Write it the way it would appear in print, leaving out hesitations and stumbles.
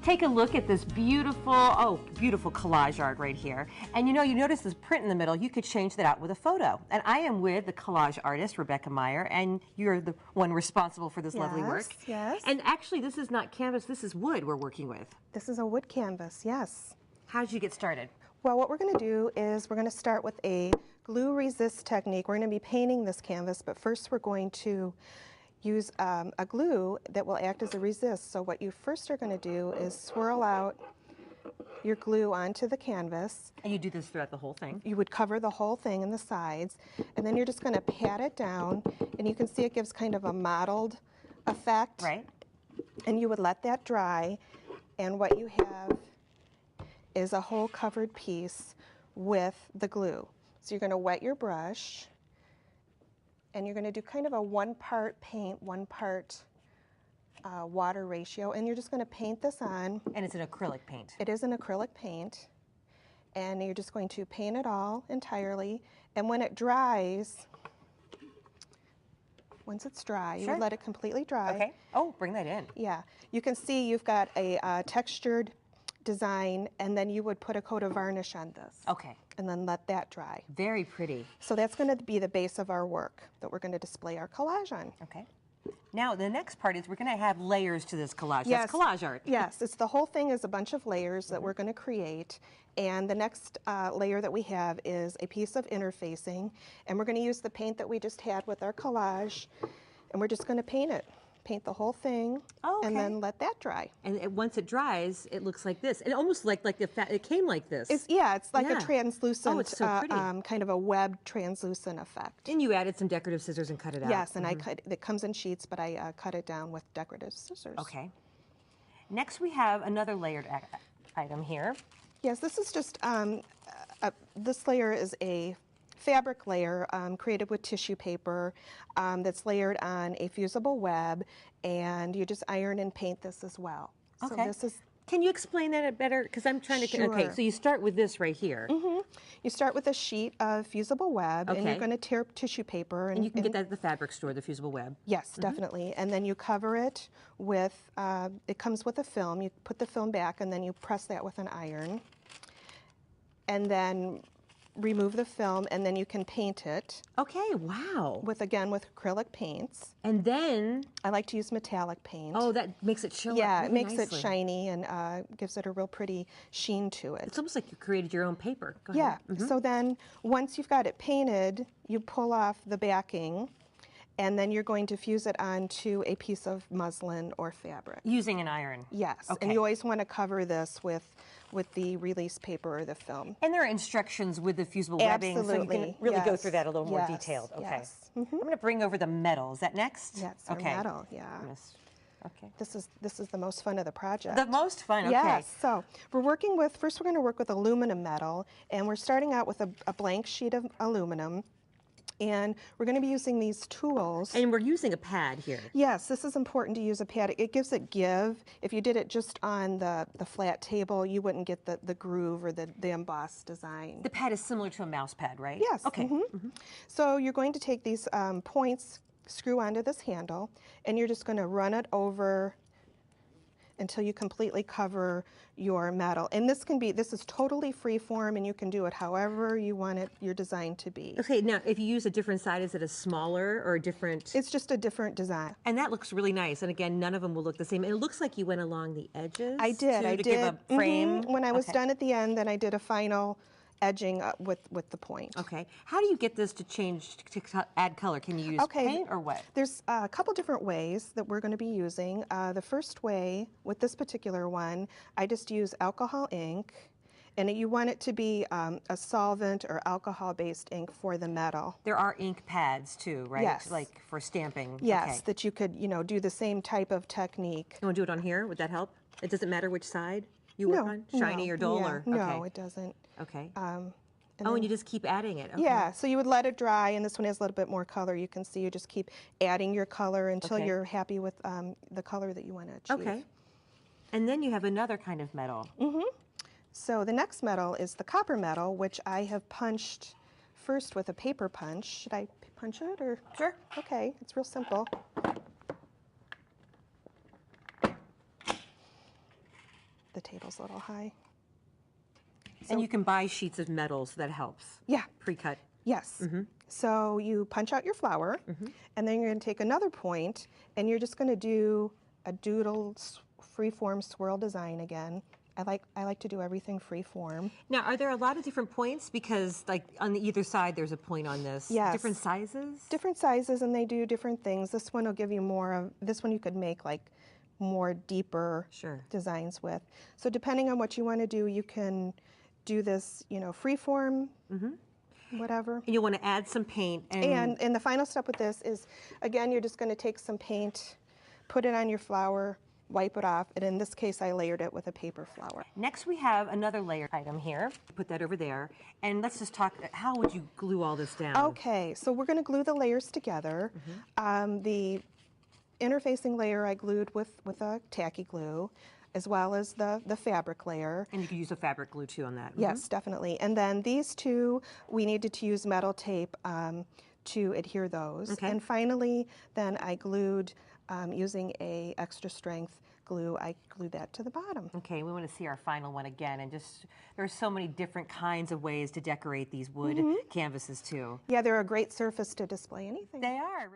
take a look at this beautiful, beautiful collage art right here. And you notice this print in the middle. You could change that out with a photo. And I am with the collage artist, Rebecca Meyer, and you're the one responsible for this lovely work. Yes. And actually, this is not canvas, this is wood we're working with. This is a wood canvas, yes. How did you get started? Well, what we're going to do is we're going to start with a glue resist technique. We're going to be painting this canvas, but first we're going to use a glue that will act as a resist. So what you first are going to do is swirl out your glue onto the canvas. And you do this throughout the whole thing? You would cover the whole thing in the sides, and then you're just going to pat it down, and you can see it gives kind of a mottled effect. Right. And you would let that dry, and what you have is a whole covered piece with the glue. So you're going to wet your brush, and you're going to do kind of a 1 part paint, 1 part water ratio, and you're just going to paint this on. And it's an acrylic paint. It is an acrylic paint, and you're just going to paint it all entirely, and when it dries, once it's dry, you would let it completely dry. Okay. Oh, bring that in. Yeah. You can see you've got a textured design, and then you would put a coat of varnish on this. Okay. And then let that dry. Very pretty. So that's going to be the base of our work that we're going to display our collage on. Okay. Now, the next part is we're going to have layers to this collage. Yes. That's collage art. Yes. It's the whole thing is a bunch of layers that we're going to create. And the next layer that we have is a piece of interfacing. And we're going to use the paint that we just had with our collage. And we're just going to paint it. Paint the whole thing, and then let that dry. And once it dries, it looks like this. It almost like it came like this. It's like a translucent, oh, it's so pretty. Kind of a web translucent effect. And you added some decorative scissors and cut it out. Yes, and it comes in sheets, but I cut it down with decorative scissors. Okay. Next, we have another layered item here. Yes, this is just this layer is a fabric layer created with tissue paper that's layered on a fusible web, and you just iron and paint this as well. Okay. So this is. Can you explain that better? Because I'm trying to. Sure. Okay, so you start with this right here. Mm-hmm. You start with a sheet of fusible web, and you're going to tear tissue paper. And you can get that at the fabric store, the fusible web. Yes, definitely. And then you cover it with. It comes with a film. You put the film back, and then you press that with an iron. And then remove the film, and then you can paint it. Okay, wow. With acrylic paints. And then? I like to use metallic paint. Oh, that makes it show up Yeah, really it makes nicely. it shiny and gives it a real pretty sheen to it. It's almost like you created your own paper. Go ahead. Yeah, so then once you've got it painted, you pull off the backing, and then you're going to fuse it onto a piece of muslin or fabric. Using an iron? Yes, okay. And you always want to cover this with the release paper or the film. And there are instructions with the fusible webbing, so you can really go through that a little more detailed. Okay. Yes. I'm going to bring over the metal. Is that next? Yes, our metal, yeah. Okay. This is the most fun of the project. The most fun, okay. Yes, so we're going to work with aluminum metal, and we're starting out with a blank sheet of aluminum. And we're going to be using these tools. And we're using a pad here. Yes, this is important to use a pad. It gives it give. If you did it just on the flat table, you wouldn't get the groove or the embossed design. The pad is similar to a mouse pad, right? Yes. Okay. So you're going to take these points, screw onto this handle, and you're just going to run it over until you completely cover your metal. And this is totally free form, and you can do it however you want your design to be. Okay, now if you use a different side, is it a smaller or a different? It's just a different design. And that looks really nice. And again, none of them will look the same. And it looks like you went along the edges. I did. To give a frame. When I was done at the end, then I did a final edging with the point. Okay. How do you get this to change, to add color? Can you use paint or what? There's a couple different ways that we're going to be using. The first way, with this particular one, I just use alcohol ink. And you want it to be a solvent or alcohol-based ink for the metal. There are ink pads too, right? Yes. Like for stamping. Yes, that you could, do the same type of technique. You want to do it on here? Would that help? It doesn't matter which side you work on? Shiny or dull? Or? No, it doesn't. Okay. And you just keep adding it. Okay. Yeah, so you would let it dry, and this one has a little bit more color. You can see you just keep adding your color until you're happy with the color that you want to achieve. Okay. And then you have another kind of metal. So the next metal is the copper metal, which I have punched first with a paper punch. Should I punch it or? Sure. Okay, it's real simple. the table's a little high. And you can buy sheets of metal, so that helps. Yeah. Pre-cut. Yes. So you punch out your flower, and then you're going to take another point, and you're just going to do a doodle freeform swirl design again. I like to do everything freeform. Now, are there a lot of different points? Because, like, on the either side, there's a point on this. Yes. Different sizes? Different sizes, and they do different things. This one will give you more of, this one you could make like more deeper designs with. So depending on what you want to do, you can do this, you know, freeform, whatever. And you want to add some paint. And the final step with this is, again, you're just going to take some paint, put it on your flower, wipe it off, and in this case I layered it with a paper flower. Next we have another layered item here. Put that over there, and let's just talk, how would you glue all this down? Okay, so we're going to glue the layers together. The interfacing layer I glued with a tacky glue, as well as the fabric layer. And you can use a fabric glue too on that. Yes, definitely. And then these two, we needed to use metal tape to adhere those. And finally, then I glued using a extra strength glue, I glued that to the bottom. Okay, we want to see our final one again, and just, there's so many different kinds of ways to decorate these wood canvases too. Yeah, they're a great surface to display anything. They are.